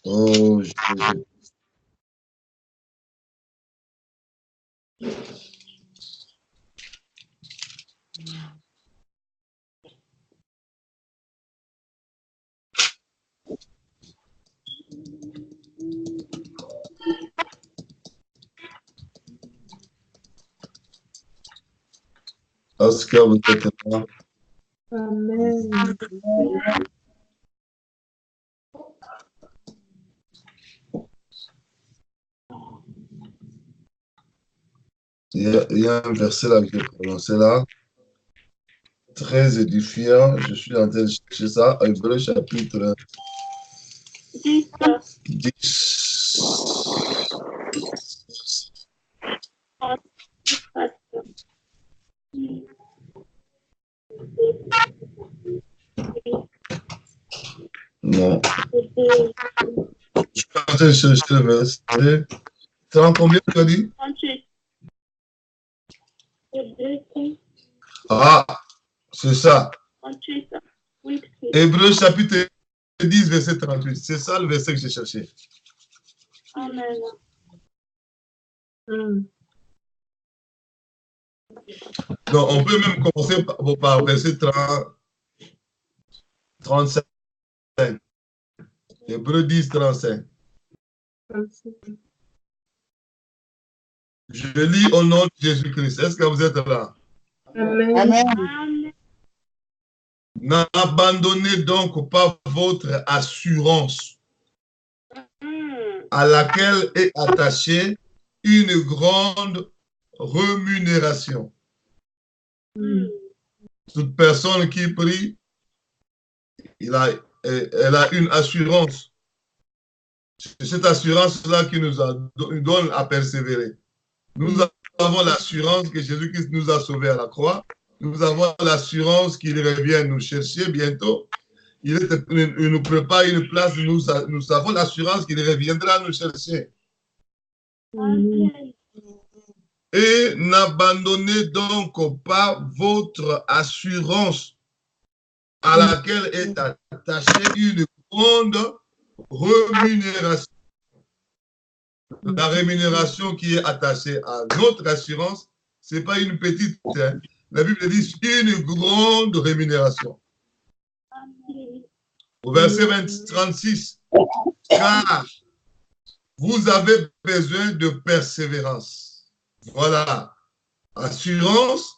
Oh, Jésus. Est-ce que vous êtes là? Amen. Il y a un verset là que j'ai prononcé là, très édifiant. Je suis en train de chercher ça. Hébreux chapitre 10. Non. Je suis en train de chercher le verset. 30 combien tu as dit? 38. Ah, c'est ça. 38. Oui. Hébreux chapitre 10, verset 38. C'est ça le verset que j'ai cherché. Amen. Donc, on peut même commencer par verset 35. Hébreux 10, 35. Je lis au nom de Jésus-Christ. Est-ce que vous êtes là? Amen. Amen. N'abandonnez donc pas votre assurance à laquelle est attachée une grande rémunération. Toute personne qui prie, elle a une assurance. C'est cette assurance-là qui nous donne à persévérer. Nous avons l'assurance que Jésus-Christ nous a sauvés à la croix. Nous avons l'assurance qu'il revient nous chercher bientôt. Il nous prépare une place. Nous avons l'assurance qu'il reviendra nous chercher. Et n'abandonnez donc pas votre assurance à laquelle est attachée une grande rémunération. La rémunération qui est attachée à notre assurance, ce n'est pas une petite. Hein. La Bible dit une grande rémunération. Au verset 36, car vous avez besoin de persévérance. Voilà. Assurance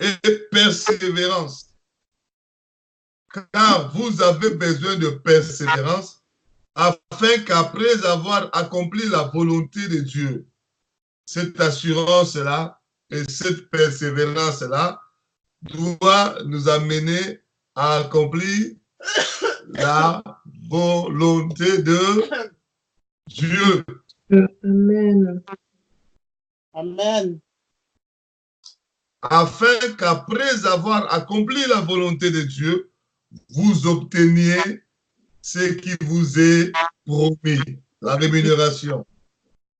et persévérance. Car vous avez besoin de persévérance afin qu'après avoir accompli la volonté de Dieu, cette assurance-là et cette persévérance-là doit nous amener à accomplir la volonté de Dieu. Amen. Amen. Afin qu'après avoir accompli la volonté de Dieu, vous obteniez ce qui vous est promis, la rémunération.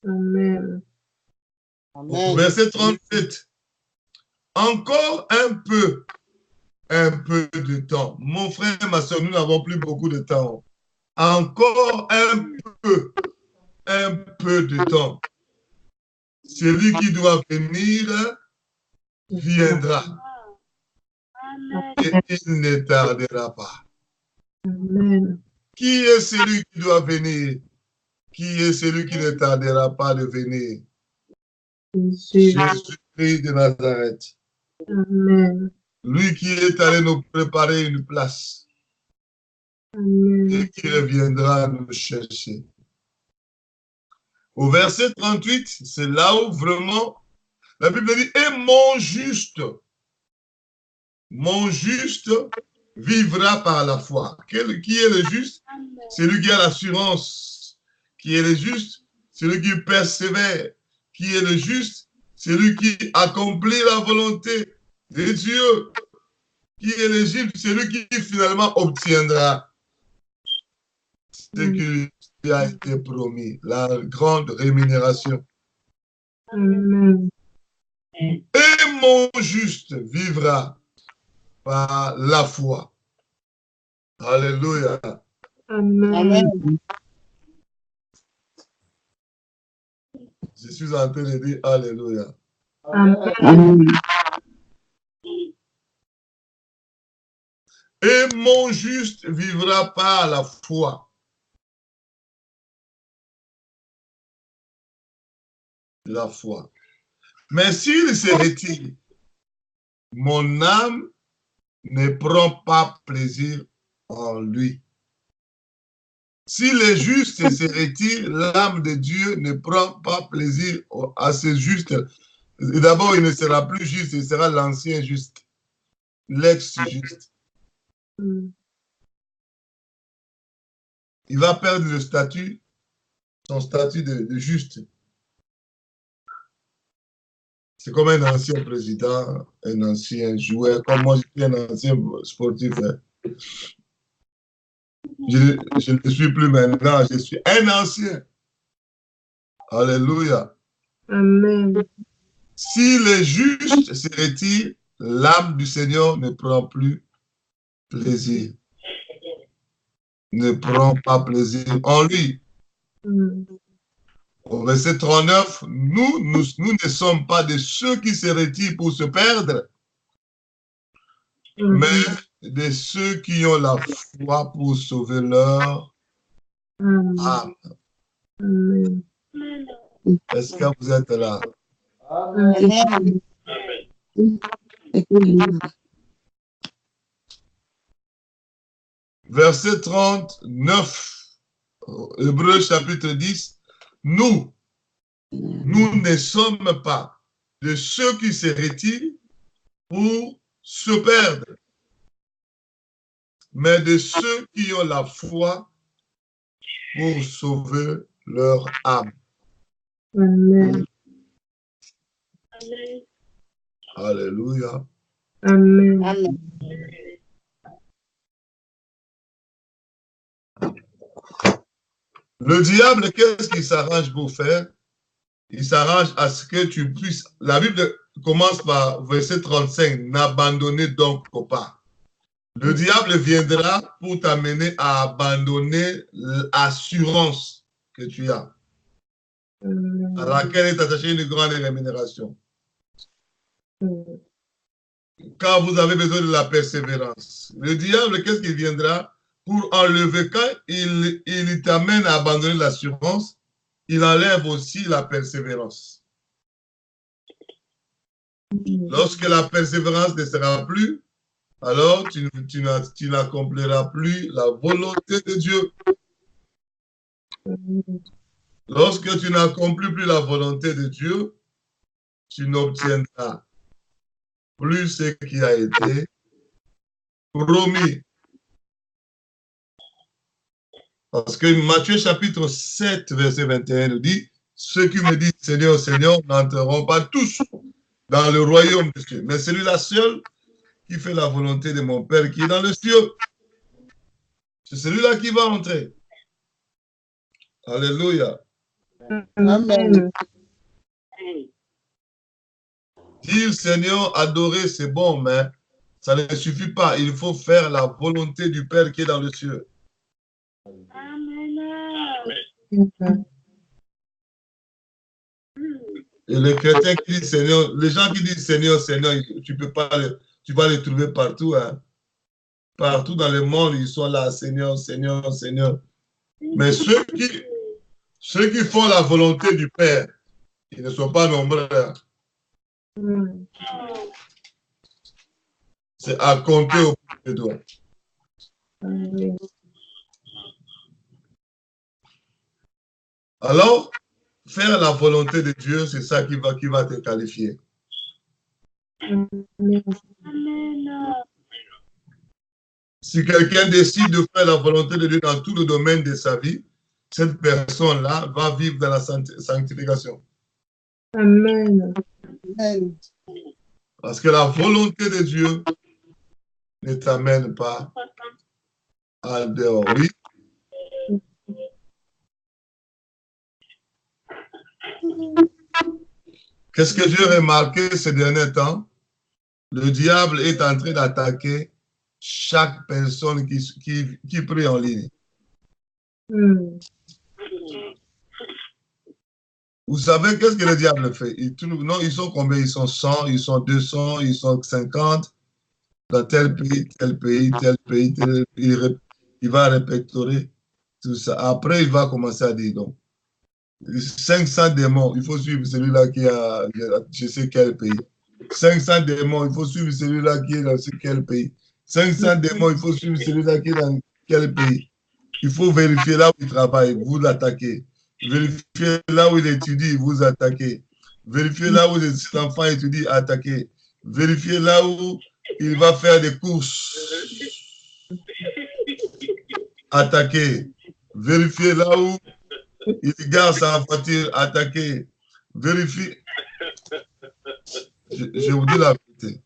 Amen. Au verset 37. Encore un peu de temps. Mon frère et ma soeur, nous n'avons plus beaucoup de temps. Encore un peu de temps. Celui qui doit venir viendra. Et il ne tardera pas. Amen. Qui est celui qui doit venir? Qui est celui qui ne tardera pas de venir? Jésus-Christ de Nazareth. Amen. Lui qui est allé nous préparer une place. Amen. Et qui reviendra nous chercher. Au verset 38, c'est là où vraiment la Bible dit, et mon juste vivra par la foi. Qui est le juste? C'est lui qui a l'assurance. Qui est le juste? C'est lui qui persévère. Qui est le juste? C'est lui qui accomplit la volonté de Dieu. Qui est le juste? C'est lui qui finalement obtiendra ce qui lui a été promis, la grande rémunération. Amen. Et mon juste vivra par la foi. Alléluia. Amen. Amen. Je suis en train de dire Alléluia. Amen. Et mon juste vivra par la foi. La foi. Mais s'il se retire, mon âme ne prend pas plaisir en lui. Si le juste se retire, l'âme de Dieu ne prend pas plaisir à ce juste. D'abord, il ne sera plus juste, il sera l'ancien juste, l'ex-juste. Il va perdre le statut, son statut de juste. C'est comme un ancien président, un ancien joueur, comme moi, je suis un ancien sportif. Je ne suis plus maintenant, je suis un ancien. Alléluia. Amen. Si le juste se retire, l'âme du Seigneur ne prend plus plaisir. Ne prend pas plaisir en lui. Au verset 39, nous ne sommes pas de ceux qui se retirent pour se perdre, mais de ceux qui ont la foi pour sauver leur âme. Amen. Est-ce que vous êtes là? Amen. Verset 39, Hébreux chapitre 10, nous ne sommes pas de ceux qui se retirent pour se perdre, mais de ceux qui ont la foi pour sauver leur âme. Amen. Amen. Alléluia. Amen. Amen. Le diable, qu'est-ce qu'il s'arrange pour faire? Il s'arrange à ce que tu puisses... La Bible commence par verset 35, n'abandonnez donc pas. Le diable viendra pour t'amener à abandonner l'assurance que tu as, à laquelle est attachée une grande rémunération. Quand vous avez besoin de la persévérance, le diable, qu'est-ce qu'il viendra pour enlever? Quand il t'amène à abandonner l'assurance, il enlève aussi la persévérance. Lorsque la persévérance ne sera plus, alors tu n'accompliras plus la volonté de Dieu. Lorsque tu n'accomplis plus la volonté de Dieu, tu n'obtiendras plus ce qui a été promis. Parce que Matthieu chapitre 7, verset 21 nous dit, ceux qui me disent Seigneur, Seigneur, n'entreront pas tous dans le royaume de Dieu, mais celui-là seul qui fait la volonté de mon Père qui est dans le ciel. C'est celui-là qui va entrer. Alléluia. Amen. Dire Seigneur, adorer, c'est bon, mais ça ne suffit pas. Il faut faire la volonté du Père qui est dans le ciel. Amen. Et les chrétiens qui disent Seigneur, les gens qui disent Seigneur, Seigneur, tu vas les trouver partout. Hein. Partout dans le monde, ils sont là, Seigneur, Seigneur, Seigneur. Mais ceux qui font la volonté du Père, ils ne sont pas nombreux. C'est à compter au bout des doigts. Alors, faire la volonté de Dieu, c'est ça qui va te qualifier. Amen. Si quelqu'un décide de faire la volonté de Dieu dans tout le domaine de sa vie, cette personne-là va vivre dans la sanctification. Amen. Amen. Parce que la volonté de Dieu ne t'amène pas en dehors. Oui. Qu'est-ce que j'ai remarqué ces derniers temps? Le diable est en train d'attaquer chaque personne qui prie en ligne. Vous savez qu'est-ce que le diable fait? Non, ils sont combien? Ils sont 100, ils sont 200, ils sont 50 dans tel pays, tel pays, tel pays, tel pays. Il va répertorier tout ça. Après, il va commencer à dire donc 500 démons, il faut suivre celui-là qui a je sais quel pays. 500 démons, il faut suivre celui-là qui est dans quel pays. 500 démons, il faut suivre celui-là qui est dans quel pays. Il faut vérifier là où il travaille, vous l'attaquez. Vérifiez là où il étudie, vous attaquez. Vérifiez là où les enfants étudient, attaquez. Vérifiez là où il va faire des courses, attaquez. Vérifiez là où il garde sa voiture, attaquez. Vérifiez. Je vous dis la vérité.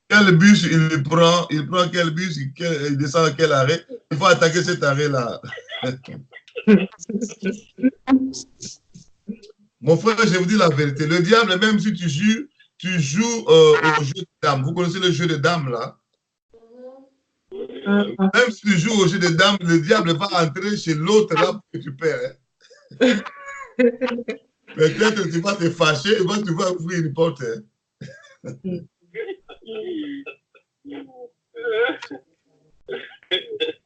Quel bus il prend quel bus, il descend à quel arrêt, il faut attaquer cet arrêt-là. Mon frère, je vous dis la vérité, le diable, même si tu joues au jeu de dames. Vous connaissez le jeu de dames, là? Même si tu joues au jeu de dames, le diable va entrer chez l'autre là pour que tu perds. Hein? Peut-être tu vas te fâcher, tu vas ouvrir une porte. Hein?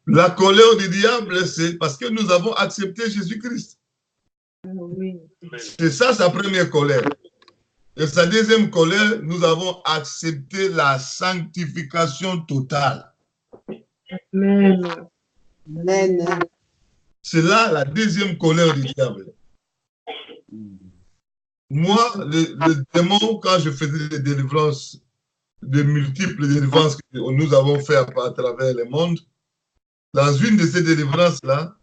La colère du diable, c'est parce que nous avons accepté Jésus-Christ. C'est ça sa première colère. Et sa deuxième colère, nous avons accepté la sanctification totale. Amen. Amen. C'est là la deuxième colère du diable. Moi, le démon, quand je faisais des délivrances, de multiples délivrances que nous avons fait à travers le monde, dans une de ces délivrances-là,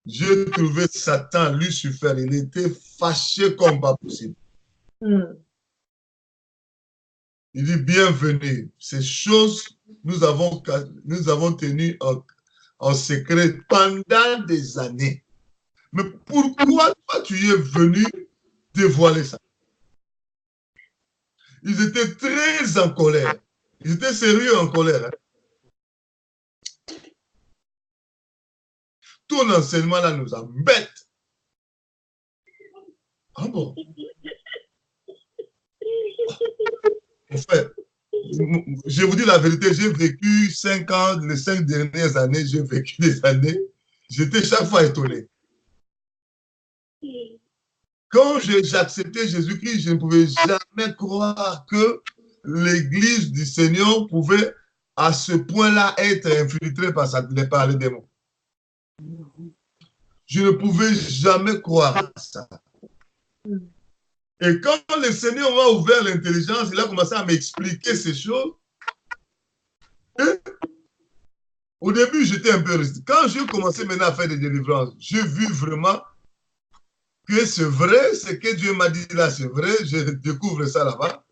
j'ai trouvé Satan, Lucifer, il était fâché comme pas possible. Il dit, bienvenue. Ces choses, nous avons tenu en secret pendant des années. Mais pourquoi toi, tu es venu dévoiler ça? Ils étaient très en colère. Ils étaient sérieux en colère. Hein? Ton enseignement là nous embête. Ah bon? Mon frère, je vous dis la vérité, j'ai vécu 5 ans, les 5 dernières années, j'ai vécu des années. J'étais chaque fois étonné. Quand j'ai accepté Jésus-Christ, je ne pouvais jamais croire que l'Église du Seigneur pouvait à ce point-là être infiltrée par les démons. Je ne pouvais jamais croire à ça. Et quand le Seigneur m'a ouvert l'intelligence, il a commencé à m'expliquer ces choses. Et au début, j'étais un peu resté. Quand j'ai commencé maintenant à faire des délivrances, j'ai vu vraiment que c'est vrai, ce que Dieu m'a dit là, c'est vrai, je découvre ça là-bas.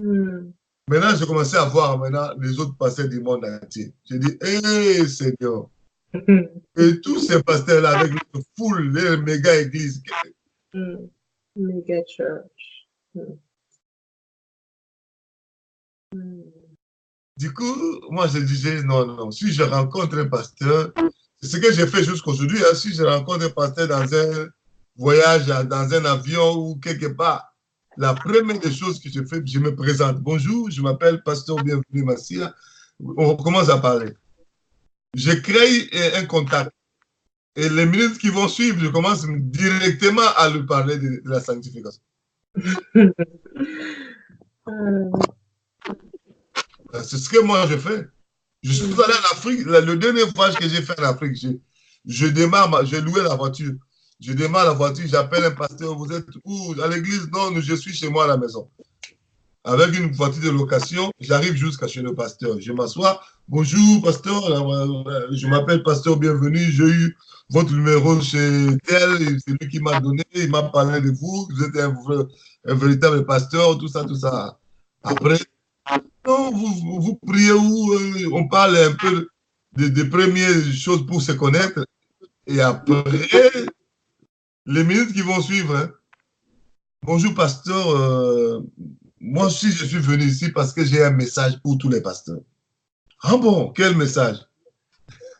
Maintenant, j'ai commencé à voir maintenant les autres pasteurs du monde entier. J'ai dit, hé Seigneur, et tous ces pasteurs-là avec les foules, les méga églises. Mega church. Du coup, moi je disais, non, si je rencontre un pasteur, c'est ce que j'ai fait jusqu'aujourd'hui, hein, si je rencontre un pasteur dans un voyage, dans un avion ou quelque part, la première des choses que je fais, je me présente. Bonjour, je m'appelle Pasteur Bienvenu Massia. On commence à parler. Je crée un contact. Et les minutes qui vont suivre, je commence directement à lui parler de la sanctification. C'est ce que moi je fais. Je suis allé en Afrique. Le dernier voyage que j'ai fait en Afrique, je démarre, j'ai loué la voiture. Je démarre la voiture, j'appelle un pasteur. Vous êtes où? À l'église? Non, je suis chez moi à la maison. Avec une voiture de location, j'arrive jusqu'à chez le pasteur. Je m'assois. Bonjour, pasteur. Je m'appelle Pasteur Bienvenu. J'ai eu votre numéro chez tel. C'est lui qui m'a donné. Il m'a parlé de vous. Vous êtes un véritable pasteur, tout ça, tout ça. Après, non, vous priez où? On parle un peu des premières choses pour se connaître. Et après, les minutes qui vont suivre, hein. Bonjour, pasteur. moi aussi, je suis venu ici parce que j'ai un message pour tous les pasteurs. Ah bon, quel message?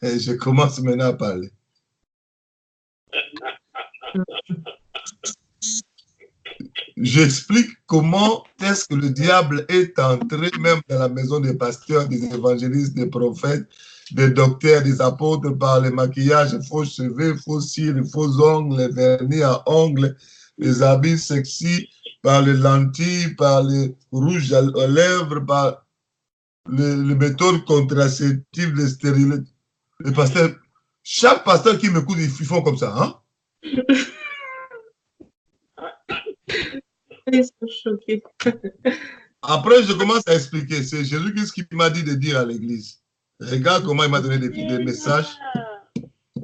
Et je commence maintenant à parler. J'explique comment est-ce que le diable est entré même dans la maison des pasteurs, des évangélistes, des prophètes, des docteurs, des apôtres par les maquillages, faux cheveux, faux cils, faux ongles, les vernis à ongles, les habits sexy, par les lentilles, par les rouges aux lèvres, par les méthodes contraceptives, les stériles. Les pasteurs, chaque pasteur qui m'écoute, ils font comme ça, hein? Ils sont choqués. Après, je commence à expliquer. C'est Jésus-Christ qui m'a dit de dire à l'église. Regarde comment il m'a donné des messages.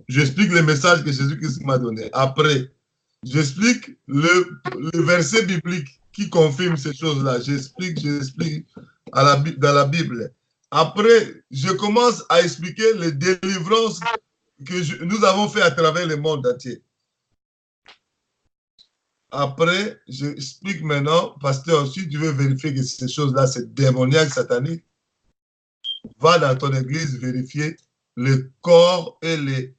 J'explique les messages que Jésus-Christ m'a donné. Après, j'explique le verset biblique qui confirme ces choses-là. J'explique dans la Bible. Après, je commence à expliquer les délivrances que nous avons fait à travers le monde entier. Après, j'explique maintenant, pasteur, si tu veux vérifier que ces choses-là, c'est démoniaque, satanique, va dans ton église vérifier le corps et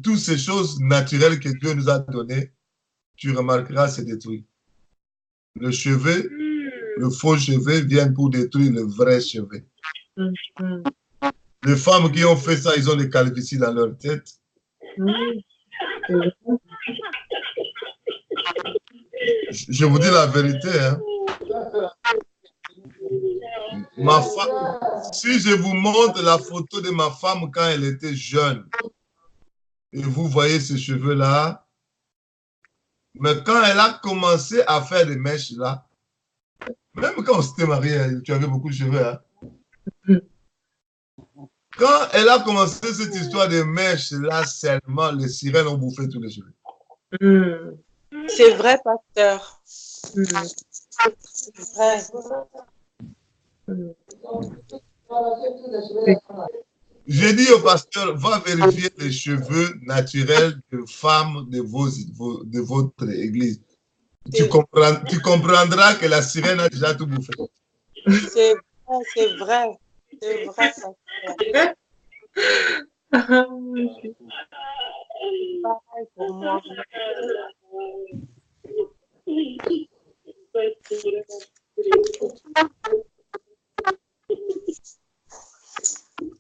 toutes ces choses naturelles que Dieu nous a données, tu remarqueras, c'est détruit. Le cheveu, le faux cheveu vient pour détruire le vrai cheveu. Les femmes qui ont fait ça, ils ont des calvities dans leur tête. Je vous dis la vérité, hein. Ma femme, si je vous montre la photo de ma femme quand elle était jeune, et vous voyez ces cheveux-là, mais quand elle a commencé à faire des mèches là, même quand on s'était marié, tu avais beaucoup de cheveux, hein. Quand elle a commencé cette histoire de mèches là, seulement les sirènes ont bouffé tous les cheveux. C'est vrai, pasteur. C'est vrai. J'ai dit au pasteur, va vérifier les cheveux naturels de femmes de votre église. Tu comprendras que la sirène a déjà tout bouffé. C'est vrai, c'est vrai. C'est vrai, pasteur. Pareil pour moi.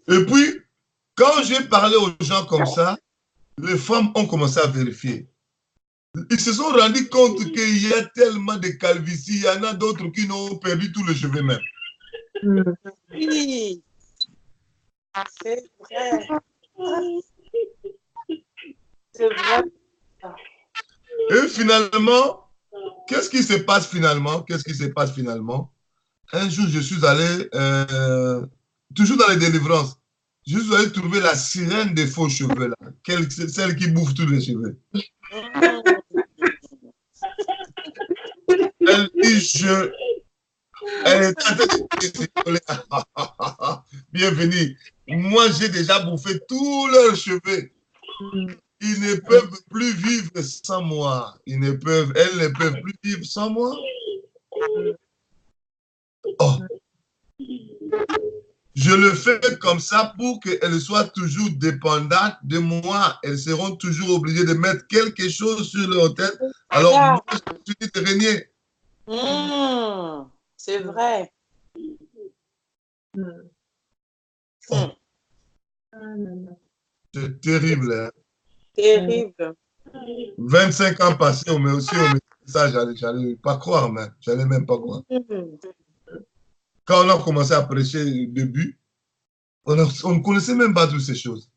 Et puis, quand j'ai parlé aux gens comme ça, les femmes ont commencé à vérifier. Ils se sont rendus compte qu'il y a tellement de calvitie, il y en a d'autres qui n'ont perdu tous les cheveux même. Oui, c'est vrai. C'est vrai. Et finalement, qu'est-ce qui se passe finalement? Qu'est-ce qui se passe finalement? Un jour, je suis allé, toujours dans les délivrances, je suis allé trouver la sirène des faux cheveux, là, celle qui bouffe tous les cheveux. Elle dit, elle est en train de bienvenue. Moi, j'ai déjà bouffé tous leurs cheveux. Ils ne peuvent plus vivre sans moi. Elles ne peuvent plus vivre sans moi. Oh. Je le fais comme ça pour qu'elles soient toujours dépendantes de moi. Elles seront toujours obligées de mettre quelque chose sur leur tête. Alors, moi, je suis de régner. C'est vrai. Oh. C'est terrible. Hein? Terrible. 25 ans passés, mais aussi au message, j'allais pas croire même. J'allais même pas croire. Quand on a commencé à prêcher au début, on ne connaissait même pas toutes ces choses.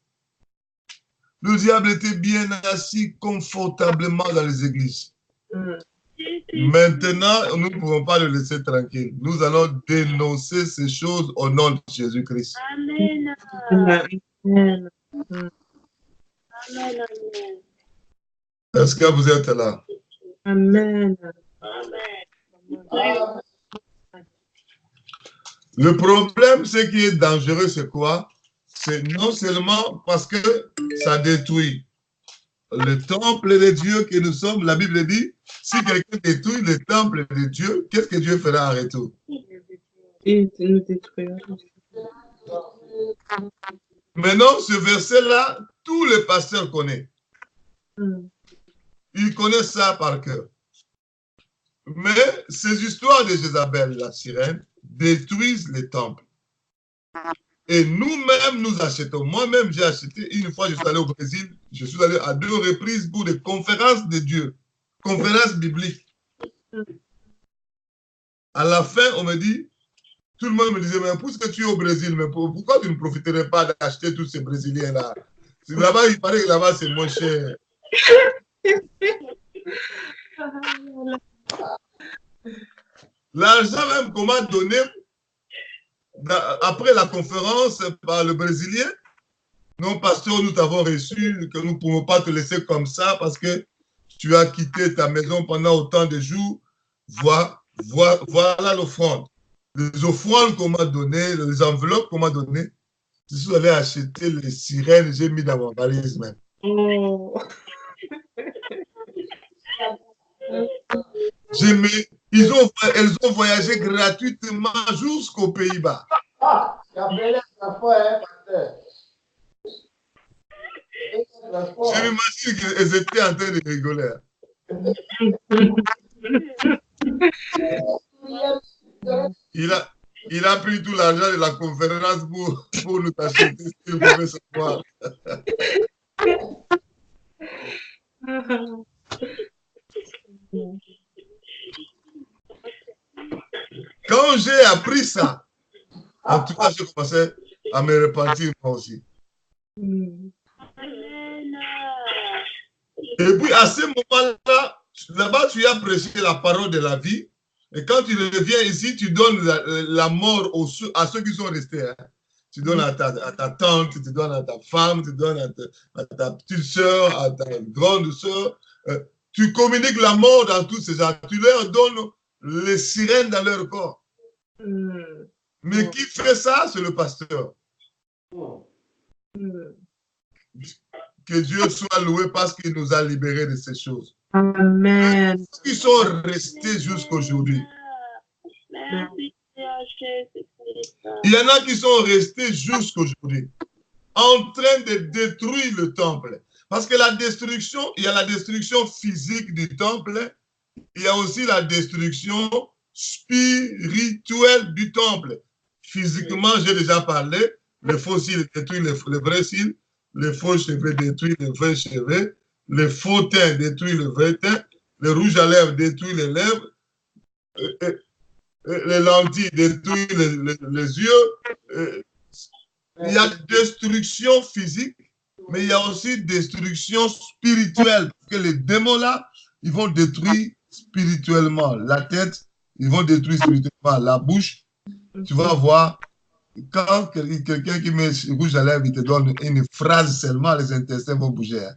Le diable était bien assis confortablement dans les églises. Maintenant, nous ne pouvons pas le laisser tranquille. Nous allons dénoncer ces choses au nom de Jésus-Christ. Amen. Amen. Est-ce que vous êtes là? Amen. Le problème, ce qui est dangereux, c'est quoi? C'est non seulement parce que ça détruit, le temple de Dieu que nous sommes, la Bible dit, si quelqu'un détruit le temple de Dieu, qu'est-ce que Dieu fera en retour? Et nous détruire. Maintenant, ce verset-là, tous les pasteurs connaissent. Ils connaissent ça par cœur. Mais ces histoires de Jézabel, la sirène, détruisent les temples. Et nous-mêmes, nous achetons. Moi-même, j'ai acheté, une fois, je suis allé au Brésil, je suis allé à 2 reprises pour des conférences de Dieu, conférences bibliques. À la fin, on me dit, tout le monde me disait, mais puisque tu es au Brésil, mais pourquoi tu ne profiterais pas d'acheter tous ces Brésiliens-là? Là-bas, il paraît que là-bas, c'est moins cher. L'argent même qu'on m'a donné après la conférence par le Brésilien, non, pasteur, nous t'avons reçu, que nous ne pouvons pas te laisser comme ça parce que tu as quitté ta maison pendant autant de jours. Voilà l'offrande. Les offrandes qu'on m'a données, les enveloppes qu'on m'a données, je suis allé acheter les sirènes, j'ai mis dans ma valise même. Oh. Elles ont voyagé gratuitement jusqu'aux Pays-Bas. Je m'imagine qu'elles étaient en train de rigoler. Il a pris tout l'argent de la conférence pour nous acheter ce qu'il pouvait savoir. Quand j'ai appris ça, en tout cas, je commençais à me repentir moi aussi. Et puis, à ce moment-là, là-bas, tu as prêché la parole de la vie. Et quand tu reviens ici, tu donnes la mort à ceux qui sont restés. Hein. Tu donnes à ta tante, tu donnes à ta femme, tu donnes à ta petite soeur, à ta grande soeur. Tu communiques la mort dans tous ces gens. Tu leur donnes les sirènes dans leur corps. Mais qui fait ça? C'est le pasteur. Que Dieu soit loué parce qu'il nous a libérés de ces choses. Amen. Ils sont restés jusqu'aujourd'hui. Il y en a qui sont restés jusqu'aujourd'hui, en train de détruire le temple. Parce que la destruction, il y a la destruction physique du temple, il y a aussi la destruction spirituelle du temple. Physiquement, j'ai déjà parlé, les faux cils détruisent les vrais cils, les faux cheveux détruisent les vrais cheveux, les faux teints détruisent le vrai teint, le rouge à lèvres détruit les lèvres, les lentilles détruisent les yeux. Il y a destruction physique, mais il y a aussi destruction spirituelle. Parce que les démons-là, ils vont détruire spirituellement la tête, ils vont détruire spirituellement la bouche. Tu vas voir, quand quelqu'un qui met rouge à lèvres, il te donne une phrase seulement, les intestins vont bouger.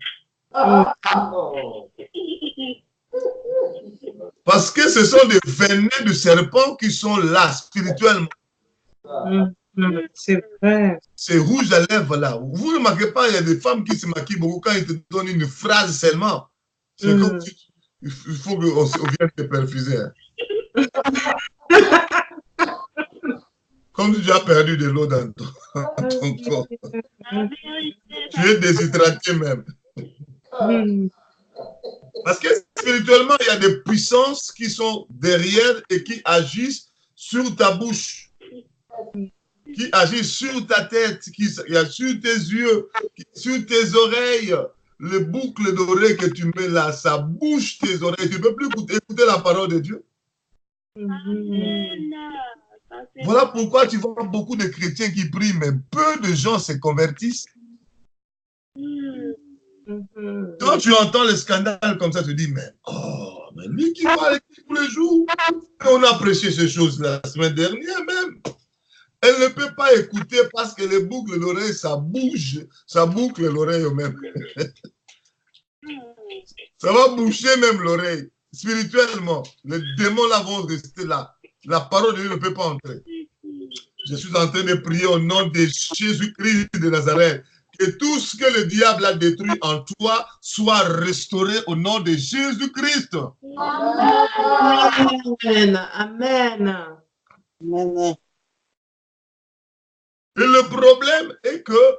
Parce que ce sont des venins de serpent qui sont là, spirituellement. C'est vrai. C'est rouge à lèvres là. Vous ne remarquez pas, il y a des femmes qui se maquillent beaucoup quand ils te donnent une phrase seulement. C'est comme si il faut qu'on vienne te perfuser. Hein. Comme si tu as perdu de l'eau dans ton corps. Tu es déshydraté même. Parce que spirituellement, il y a des puissances qui sont derrière et qui agissent sur ta bouche, qui agissent sur ta tête, sur tes yeux, sur tes oreilles. Les boucles d'oreilles que tu mets là, ça bouge tes oreilles. Tu ne peux plus écouter la parole de Dieu. Voilà pourquoi tu vois beaucoup de chrétiens qui prient, mais peu de gens se convertissent. Quand tu entends les scandales comme ça, tu dis, mais lui qui va à l'église tous les jours, on a prêché ces choses la semaine dernière même. Elle ne peut pas écouter parce que les boucles d'oreilles, ça bouge, ça boucle l'oreille même. Ça va boucher même l'oreille. Spirituellement, les démons là vont rester là. La parole de Dieu ne peut pas entrer. Je suis en train de prier au nom de Jésus-Christ de Nazareth. que tout ce que le diable a détruit en toi soit restauré au nom de Jésus-Christ. Amen. Amen. Amen. Et le problème est que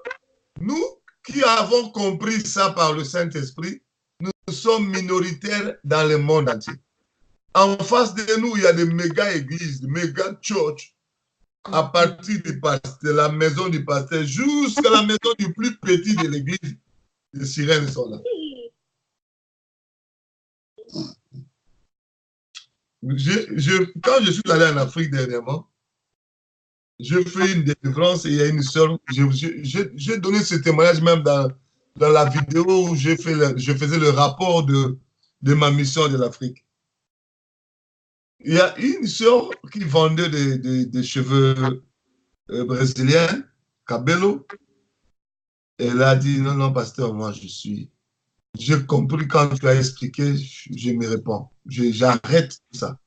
nous qui avons compris ça par le Saint-Esprit, nous sommes minoritaires dans le monde entier. En face de nous, il y a des méga églises, des méga church, à partir de la maison du pasteur jusqu'à la maison du plus petit de l'église. Les sirènes sont là. Quand je suis allé en Afrique dernièrement, je fais une délivrance et il y a une sœur, j'ai donné ce témoignage même dans la vidéo où je faisais le rapport de ma mission de l'Afrique. Il y a une sœur qui vendait des cheveux brésiliens, cabello. Elle a dit, non, non, pasteur, moi j'ai compris quand tu as expliqué, je me réponds. J'arrête ça.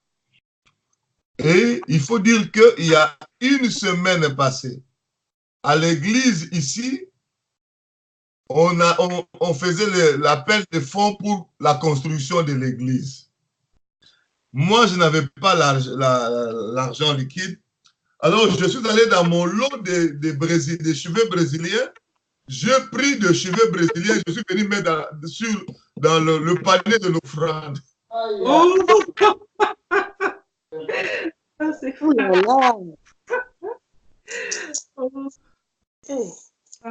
Et il faut dire qu'il y a une semaine passée, à l'église ici, on faisait l'appel de fonds pour la construction de l'église. Moi, je n'avais pas l'argent liquide. Alors, je suis allé dans mon lot des cheveux brésiliens. J'ai pris des cheveux brésiliens. Je suis venu mettre dans le panier de l'offrande. Oh, ah, c'est fou. Oh là là. Oh,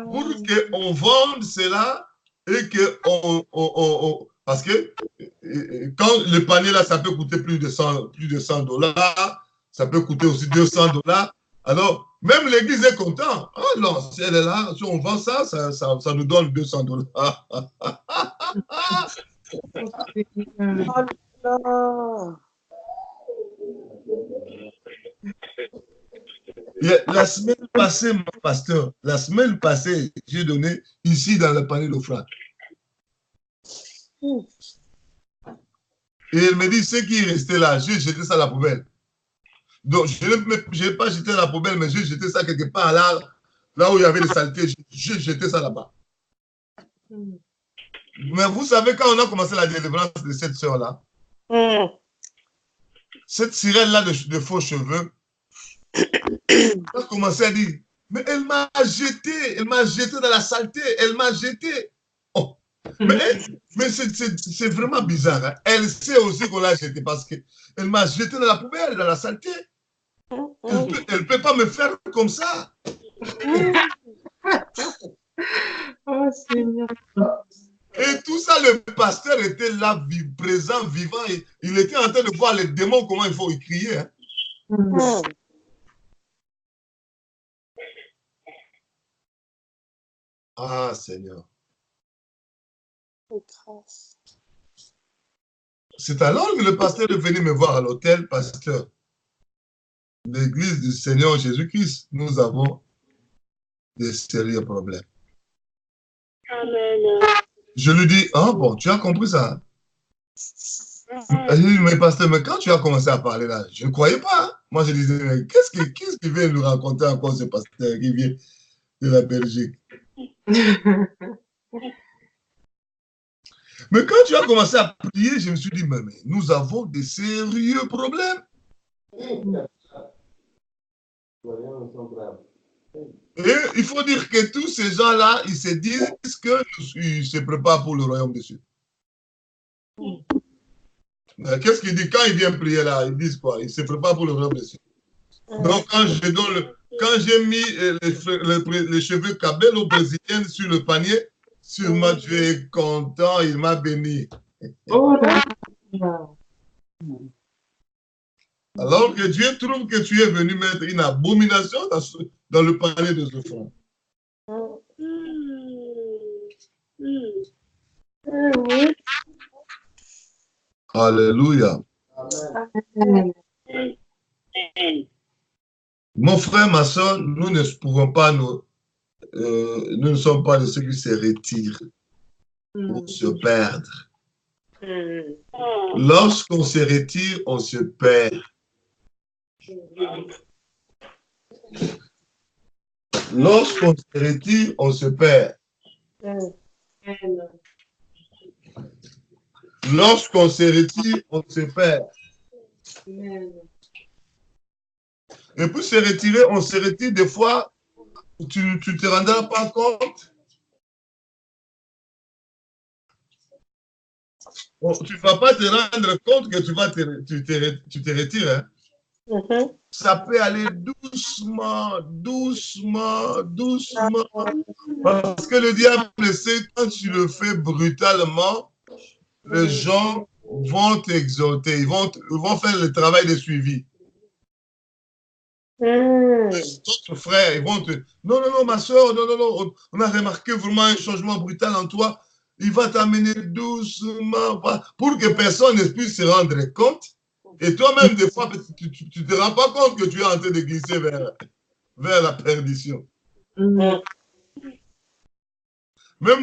Pour qu'on vende cela et que parce que quand le panier là, ça peut coûter plus de 100 $, ça peut coûter aussi 200 $. Alors, même l'église est contente. Ah non, si elle est là, si on vend ça, ça nous donne 200 $. Oh là. La semaine passée, mon pasteur, j'ai donné ici dans le panier d'offrande. Et elle me dit, ce qui est resté là, j'ai jeté ça à la poubelle. Donc, je n'ai pas jeté à la poubelle, mais j'ai jeté ça quelque part là où il y avait des saletés. J'ai jeté ça là-bas. Mais vous savez, quand on a commencé la délivrance de cette sœur-là, cette sirène-là de faux cheveux, on a commencé à dire, mais elle m'a jeté dans la saleté, elle m'a jeté. Oh. Mais c'est vraiment bizarre. Hein? Elle sait aussi qu'on l'a jeté parce qu'elle m'a jeté dans la poubelle, dans la saleté. Elle ne peut pas me faire comme ça. oh Seigneur. Et tout ça, le pasteur était là, présent, vivant. Et il était en train de voir les démons, comment il faut y crier. Hein? Ah, Seigneur. C'est alors que le pasteur est venu me voir à l'hôtel, pasteur. L'église du Seigneur Jésus-Christ, nous avons des sérieux problèmes. Amen. Je lui dis, ah bon, tu as compris ça? Je lui dis, mais pasteur, mais quand tu as commencé à parler là, je ne croyais pas. Hein? Moi, je disais, mais qu'est-ce qu'il vient nous raconter encore ce pasteur qui vient de la Belgique? Mais quand tu as commencé à prier, je me suis dit, mais nous avons des sérieux problèmes. Et il faut dire que tous ces gens-là, ils se disent qu'ils se préparent pour le royaume des cieux. Qu'est-ce qu'il dit quand il vient prier là? Ils disent quoi? Ils se préparent pour le royaume des cieux. Donc, quand j'ai mis les cheveux cabello brésiliens sur le panier, sûrement Dieu est content, il m'a béni. Oh là là. Alors que Dieu trouve que tu es venu mettre une abomination dans le panier de ce front. Alléluia. Amen. Mon frère, ma soeur, nous ne pouvons pas nous ne sommes pas de ceux qui se retirent pour se perdre. Lorsqu'on se retire, on se perd. Lorsqu'on se retire, on se perd. Amen. Lorsqu'on se retire, on se perd. Amen. Et pour se retirer, on se retire des fois, tu ne te rendras pas compte. Tu ne vas pas te rendre compte que tu te retires. Hein? Ça peut aller doucement, doucement, doucement. Parce que le diable sait, quand tu le fais brutalement, les gens vont t'exhorter, ils vont faire le travail de suivi. Ton frère, ils vont te... Non, non, non, ma soeur, non, non, non, on a remarqué vraiment un changement brutal en toi. Il va t'amener doucement pour que personne ne puisse se rendre compte. Et toi-même, des fois, tu ne te rends pas compte que tu es en train de glisser vers la perdition. Même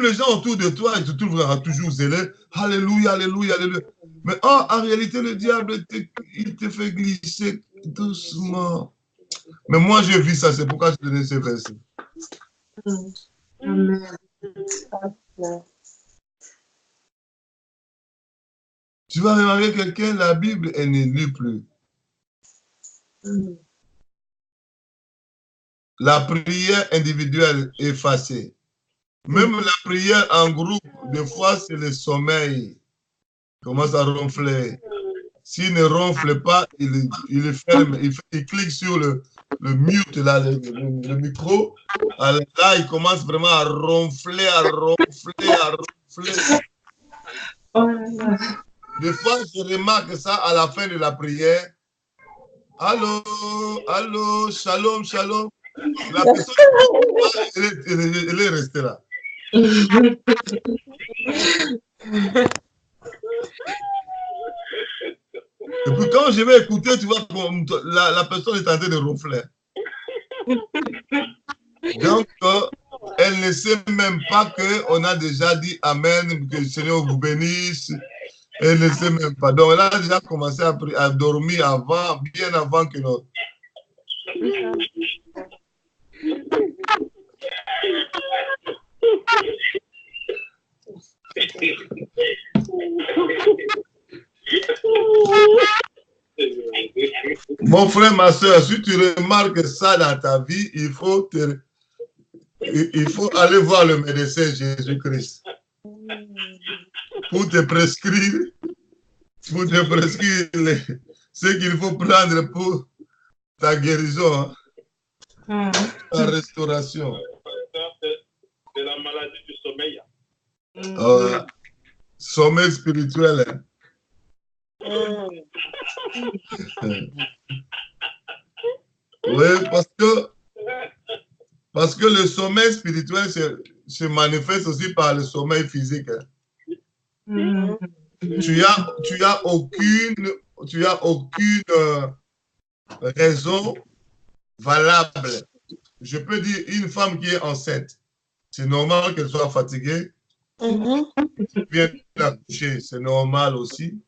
les gens autour de toi, ils te trouvent toujours zélé. Alléluia, alléluia, alléluia. Mais en réalité, le diable, il te fait glisser doucement. Mais moi, j'ai vu ça, c'est pourquoi je te donne ce verset. Amen. Tu vas remarquer quelqu'un, la Bible, elle ne lit plus. La prière individuelle effacée. Même la prière en groupe, des fois, c'est le sommeil. Il commence à ronfler. S'il ne ronfle pas, il ferme, il clique sur le mute, là, le micro. Alors là, il commence vraiment à ronfler, à ronfler, à ronfler. Oh là là. Des fois, je remarque ça à la fin de la prière. Allô, allô, shalom, shalom. La personne, elle est restée là. Et puis quand je vais écouter, tu vois, la personne est en train de ronfler. Donc, elle ne sait même pas qu'on a déjà dit Amen, que le Seigneur vous bénisse. Elle ne sait même pas. Donc, elle a déjà commencé à dormir avant, bien avant que notre. Mon frère, ma soeur, si tu remarques ça dans ta vie, il faut aller voir le médecin Jésus-Christ pour te prescrire ce qu'il faut prendre pour ta guérison, ta restauration. C'est la maladie du sommeil. Sommeil spirituel. Oui, parce que le sommeil spirituel se manifeste aussi par le sommeil physique. Tu as aucune raison valable. Je peux dire une femme qui est enceinte, c'est normal qu'elle soit fatiguée. Qui vient d'accoucher, c'est normal aussi.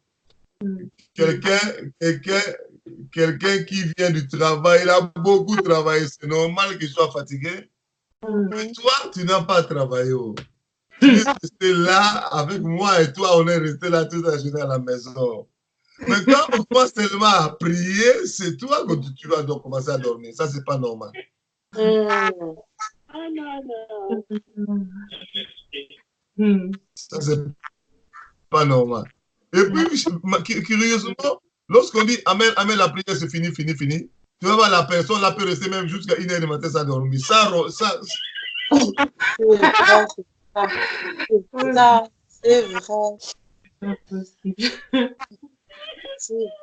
Quelqu'un qui vient du travail, il a beaucoup travaillé, c'est normal qu'il soit fatigué. Mais toi, tu n'as pas travaillé. Tu es resté là avec moi et toi, on est resté là toute la journée à la maison. Mais quand on commence tellement à prier, c'est toi que tu vas donc commencer à dormir. Ça, c'est pas normal. Ça, c'est pas normal. Et puis, curieusement, lorsqu'on dit Amen, Amen, la prière, c'est fini, fini, fini. Tu vas voir, la personne là peut rester même jusqu'à 1h du matin sans dormir. C'est vrai.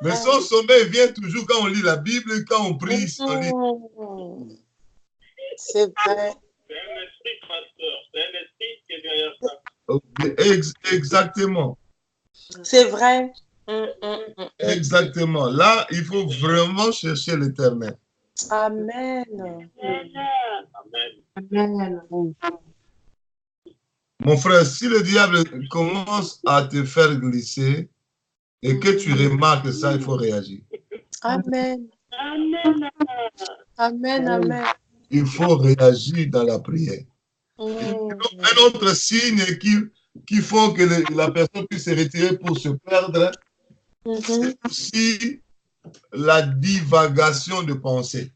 Mais son sommeil vient toujours quand on lit la Bible, quand on prie. C'est vrai. C'est un esprit pasteur, c'est un esprit qui est derrière ça. Exactement. C'est vrai. Exactement. Là, il faut vraiment chercher l'Éternel. Amen. Amen. Mon frère, si le diable commence à te faire glisser et que tu remarques ça, il faut réagir. Amen. Amen. Amen. Il faut réagir dans la prière. Un autre signe qui font que la personne puisse se retirer pour se perdre, c'est aussi la divagation de pensée.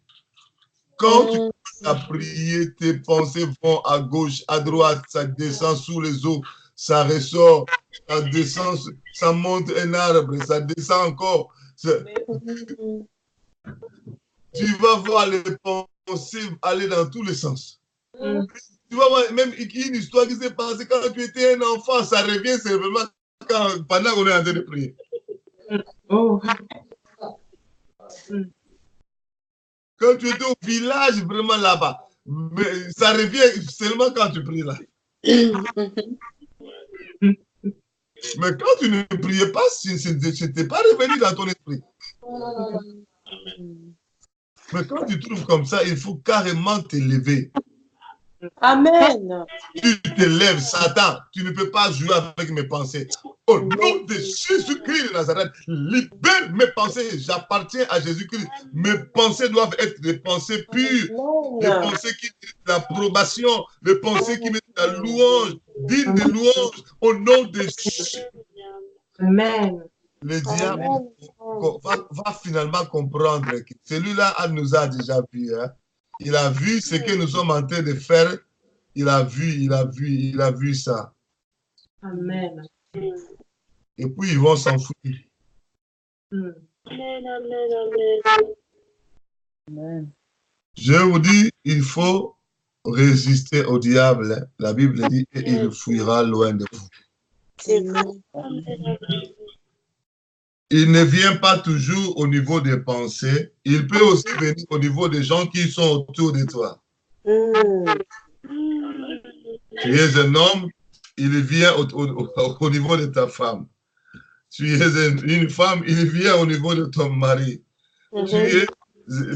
Quand tu commences à prier, tes pensées vont à gauche, à droite, ça descend sous les eaux, ça ressort, ça descend, ça monte un arbre, ça descend encore. Tu vas voir les pensées aller dans tous les sens. Tu vas voir même une histoire qui s'est passée quand tu étais un enfant, ça revient simplement pendant qu'on est en train de prier. Oh. Quand tu étais au village, vraiment là-bas, mais ça revient seulement quand tu pries là. Mais quand tu ne priais pas, ce n'était pas revenu dans ton esprit. Mais quand tu trouves comme ça, il faut carrément t'élever. Amen. Tu te lèves, Satan, tu ne peux pas jouer avec mes pensées. Au nom de Jésus-Christ de Nazareth, libère mes pensées. J'appartiens à Jésus-Christ. Mes pensées doivent être des pensées pures, des pensées qui mettent l'approbation, des pensées qui mettent la louange, dignes de louange, au nom de Jésus. Amen. Le diable va finalement comprendre que celui-là nous a déjà vu. Hein. Il a vu ce que nous sommes en train de faire. Il a vu ça. Amen. Et puis, ils vont s'enfuir. Amen. Je vous dis, il faut résister au diable. La Bible dit, et il fuira loin de vous. C'est vrai. Il ne vient pas toujours au niveau des pensées. Il peut aussi venir au niveau des gens qui sont autour de toi. Tu es un homme, il vient au niveau de ta femme. Tu es une femme, il vient au niveau de ton mari. Tu es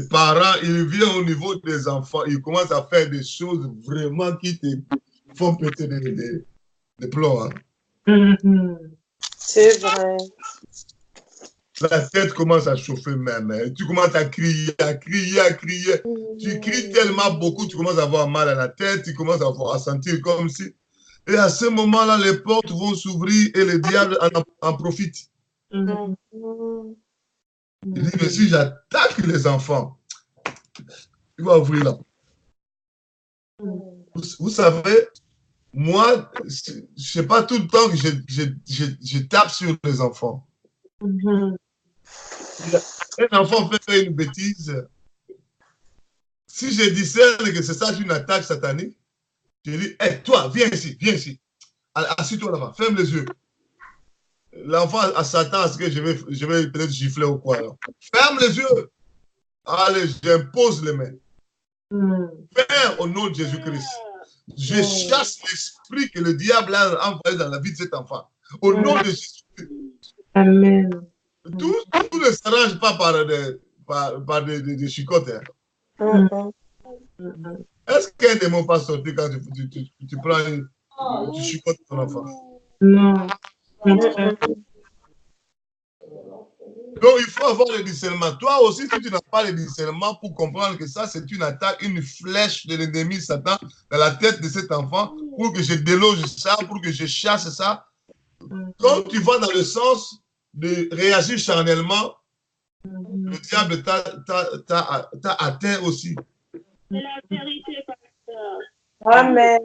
parent, il vient au niveau des enfants. Il commence à faire des choses vraiment qui te font péter des plombs. Hein. C'est vrai. La tête commence à chauffer même. Hein. Tu commences à crier, à crier, à crier. Tu cries tellement beaucoup, tu commences à avoir mal à la tête, tu commences à sentir comme si... Et à ce moment-là, les portes vont s'ouvrir et le diable en profite. Il dit, mais si j'attaque les enfants, il va ouvrir la porte. Vous savez, moi, je ne sais pas tout le temps que je tape sur les enfants. Un enfant fait une bêtise. Si je discerne que c'est ça une attaque satanique, je dis, hey, toi, viens ici. Assis-toi là-bas, ferme les yeux. L'enfant s'attend à ce que je vais peut-être gifler ou quoi. Alors. Ferme les yeux. Allez, j'impose les mains. Père, au nom de Jésus-Christ, je chasse l'esprit que le diable a envoyé dans la vie de cet enfant. Au nom de Jésus-Christ. Amen. Tout ne s'arrange pas par des chicottes. Hein. Est-ce qu'un démon pas sorti quand tu prends tu chicotes ton enfant? Non. Donc, il faut avoir le discernement. Toi aussi, si tu n'as pas le discernement pour comprendre que ça, c'est une attaque, une flèche de l'ennemi Satan dans la tête de cet enfant pour que je déloge ça, pour que je chasse ça. Quand tu vas dans le sens de réagir charnellement, le diable t'a atteint aussi. C'est la vérité, pasteur. Amen.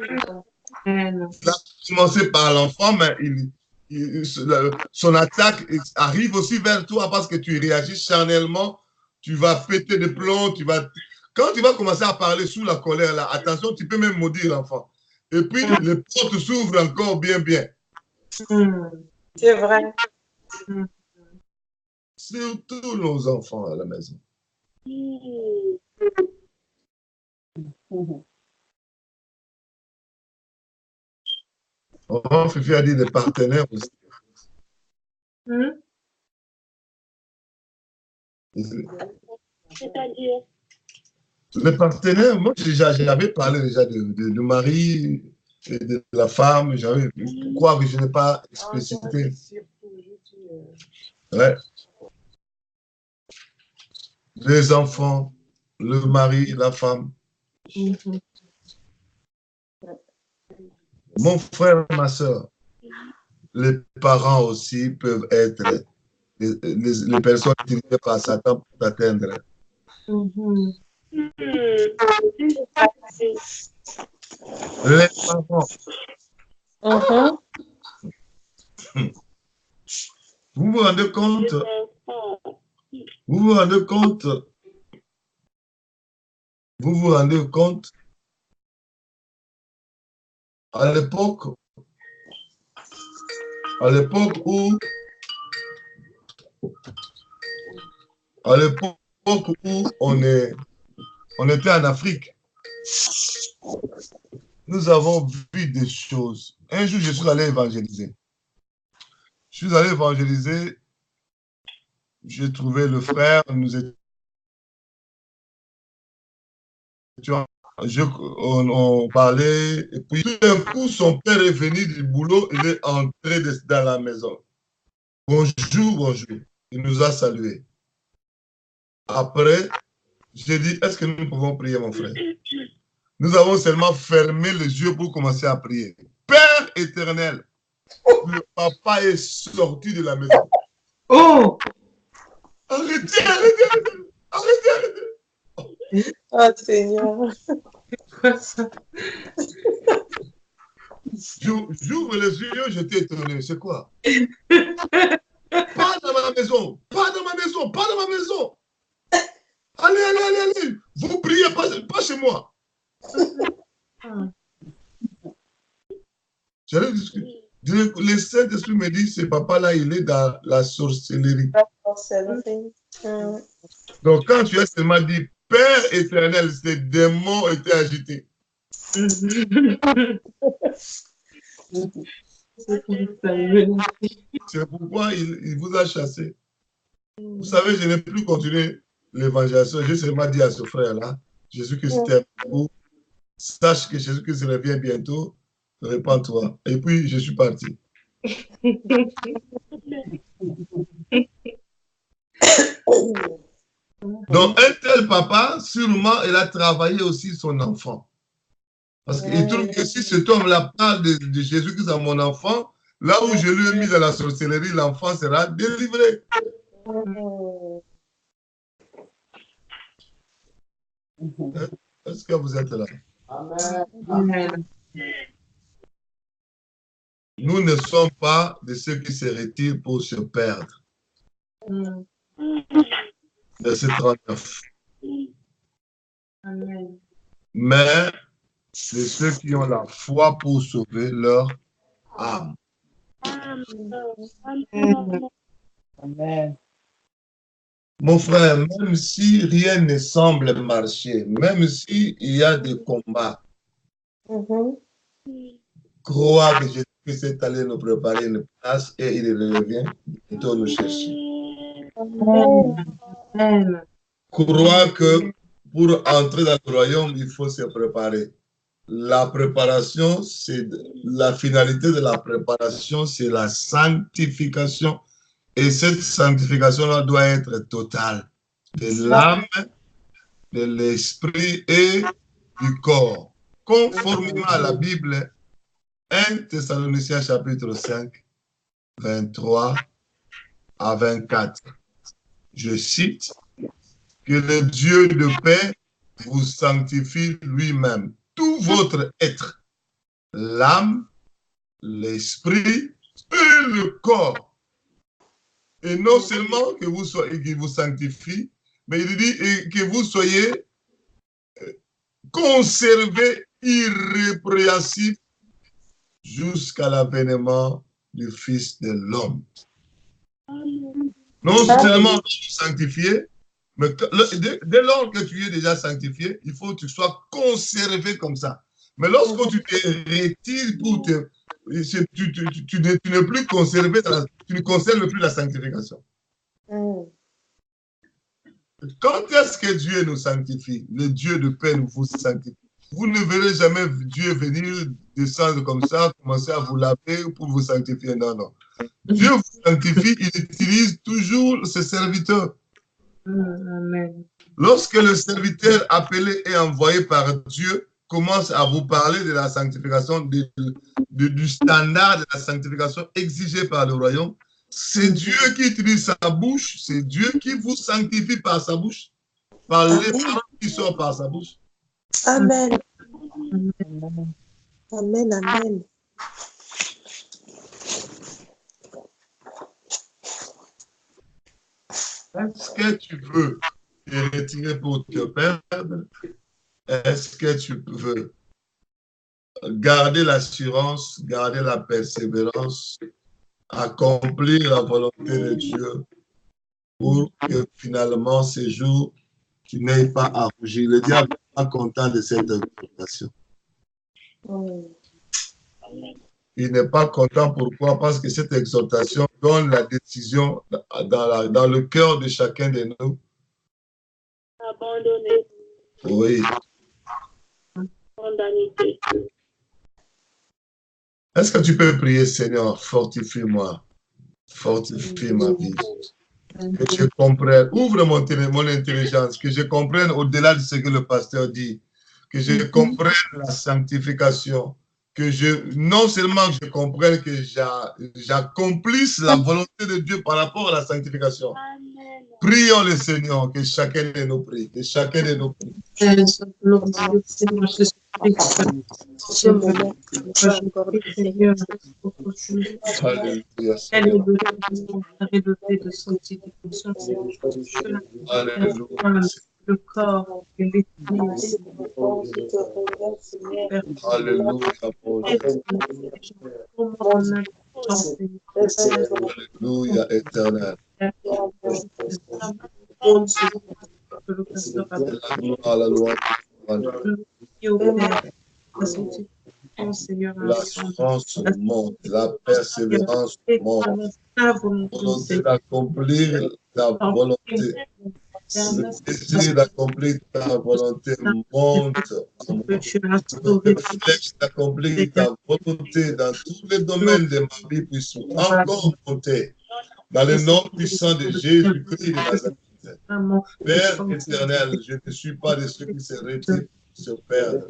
Ça a commencé par l'enfant, mais son attaque arrive aussi vers toi parce que tu réagis charnellement, tu vas péter des plombs, quand tu vas commencer à parler sous la colère, là, attention, tu peux même maudire l'enfant. Et puis, les portes s'ouvrent encore bien. C'est vrai. Surtout nos enfants à la maison. Oh, Fifi a dit des partenaires aussi. C'est-à-dire? Les partenaires, moi j'avais parlé déjà de mari et de la femme, j'avais quoi que je n'ai pas explicité. Ouais. Les enfants, le mari, la femme. Mon frère, ma soeur, les parents aussi peuvent être les personnes utilisées par Satan pour t'atteindre. Mhm. Les parents, Mhm. vous vous rendez compte, vous vous rendez compte, vous vous rendez compte, à l'époque où on était en Afrique, nous avons vu des choses. Un jour, je suis allé évangéliser. Je suis allé évangéliser, j'ai trouvé le frère, nous étions, on parlait, et puis tout d'un coup, son père est venu du boulot, il est entré dans la maison. Bonjour, bonjour. Il nous a salués. Après, j'ai dit, est-ce que nous pouvons prier, mon frère? Nous avons seulement fermé les yeux pour commencer à prier. Père éternel, le papa est sorti de la maison. Oh! Arrêtez, arrêtez, arrêtez, arrêtez, arrêtez. Oh Seigneur. Quoi ça? J'ouvre les yeux, j'étais étonné. C'est quoi? Pas dans ma maison, pas dans ma maison, pas dans ma maison. Allez, allez, allez, allez. Vous priez, pas chez moi. J'allais discuter. Le Saint-Esprit me dit, ce papa-là, il est dans la sorcellerie. Donc, quand tu as seulement dit, Père éternel, ces démons étaient agités. C'est pourquoi il vous a chassé. Vous savez, je n'ai plus continué l'évangélisation. J'ai seulement dit à ce frère-là, Jésus-Christ t'aime beaucoup. Sache que Jésus-Christ revient bientôt. Répands-toi. Et puis, je suis parti. Donc, un tel papa, sûrement, il a travaillé aussi son enfant. Parce qu'il trouve que si cet homme-là parle de Jésus-Christ à mon enfant, là où je lui ai mis dans la sorcellerie, l'enfant sera délivré. Est-ce que vous êtes là? Amen. Nous ne sommes pas de ceux qui se retirent pour se perdre. Verset 39. Amen. Mais de ceux qui ont la foi pour sauver leur âme. Amen. Mon frère, même si rien ne semble marcher, même s'il y a des combats, crois que Jésus est allé nous préparer une place et il revient bientôt nous chercher. Amen. Crois que pour entrer dans le royaume, il faut se préparer. La préparation, c'est la finalité de la préparation, c'est la sanctification. Et cette sanctification-là doit être totale. De l'âme, de l'esprit et du corps. Conformément à la Bible, 1 Thessaloniciens chapitre 5, 23 à 24. Je cite, que le Dieu de paix vous sanctifie lui-même, tout votre être, l'âme, l'esprit et le corps. Et non seulement que vous soyez, qu'il vous sanctifie, mais il dit que vous soyez conservés irrépréhensibles jusqu'à l'avènement du Fils de l'homme. Non seulement vous sanctifier, mais dès lors que tu es déjà sanctifié, il faut que tu sois conservé comme ça. Mais lorsque tu te retires pour te... Tu n'es plus conservé, tu ne conserves plus la sanctification. Quand est-ce que Dieu nous sanctifie? Le Dieu de paix nous vous sanctifie. Vous ne verrez jamais Dieu venir descendre comme ça, commencer à vous laver pour vous sanctifier. Non, non. Dieu vous sanctifie, il utilise toujours ses serviteurs. Amen. Lorsque le serviteur appelé est envoyé par Dieu, commence à vous parler de la sanctification, du standard de la sanctification exigé par le royaume, c'est Dieu qui utilise sa bouche, c'est Dieu qui vous sanctifie par sa bouche, par les paroles qui sortent par sa bouche. Amen. Amen, amen. Est-ce que tu veux te retirer pour te perdre? Est-ce que tu veux garder l'assurance, garder la persévérance, accomplir la volonté de Dieu pour que finalement ces jours, tu n'aies pas à rougir? Le diable n'est pas content de cette exhortation. Il n'est pas content. Pourquoi? Parce que cette exhortation donne la décision dans le cœur de chacun de nous. Abandonner. Oui. Condamnité. Est-ce que tu peux prier, Seigneur, fortifie-moi, fortifie ma vie, que je comprenne, ouvre mon intelligence, que je comprenne au-delà de ce que le pasteur dit, que je comprenne la sanctification, que non seulement je comprenne que j'accomplisse la volonté de Dieu par rapport à la sanctification. Prions le Seigneur, que chacun de nous prie, que chacun de nous prie. Le corps et l'esprit. Alléluia. Alléluia, éternel. La loi. L'assurance monte, la persévérance monte. Volonté d'accomplir ta volonté. Le désir d'accomplir ta volonté monte. Le réflexe d'accomplir ta volonté dans tous les domaines de ma vie puisse encore monter. Dans le nom puissant de Jésus-Christ de Nazareth. Père éternel, je ne suis pas de ceux qui se retirent, qui se perdent.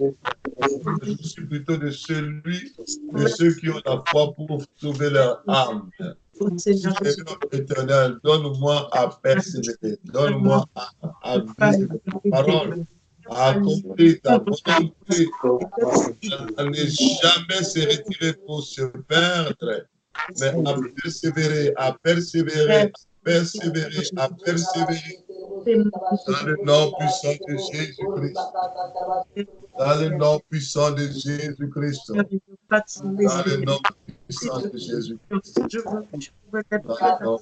Je suis plutôt de ceux qui ont la foi pour sauver leur âme. Seigneur éternel, donne-moi à persévérer, donne-moi à vivre ta parole, à accomplir ta volonté, à ne jamais se retirer pour se perdre, mais à persévérer, à persévérer, à persévérer, à persévérer. Dans le nom puissant de Jésus-Christ. Dans le nom puissant de Jésus-Christ. Dans le nom puissant de Jésus-Christ. Dans le nom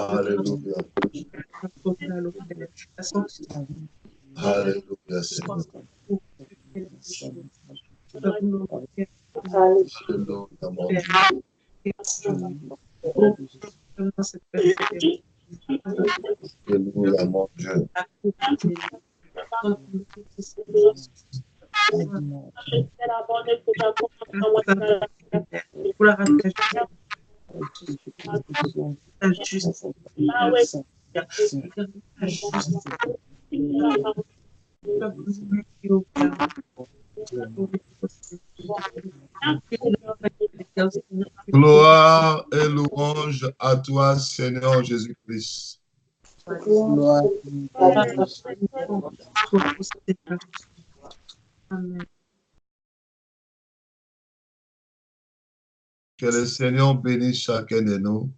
Alléluia. Alléluia, Seigneur. Alléluia, mon Dieu. Alléluia, mon Dieu. Gloire et louange à toi, Seigneur Jésus-Christ. Que le Seigneur bénisse chacun de nous.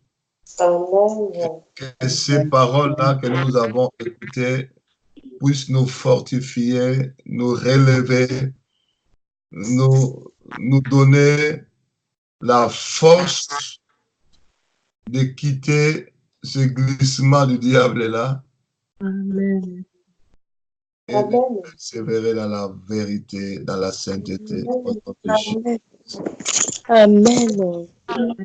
Que ces paroles-là que nous avons écoutées puissent nous fortifier, nous relever, nous donner la force de quitter ce glissement du diable-là. Amen. Et de persévérer dans la vérité, dans la sainteté. Amen. Amen.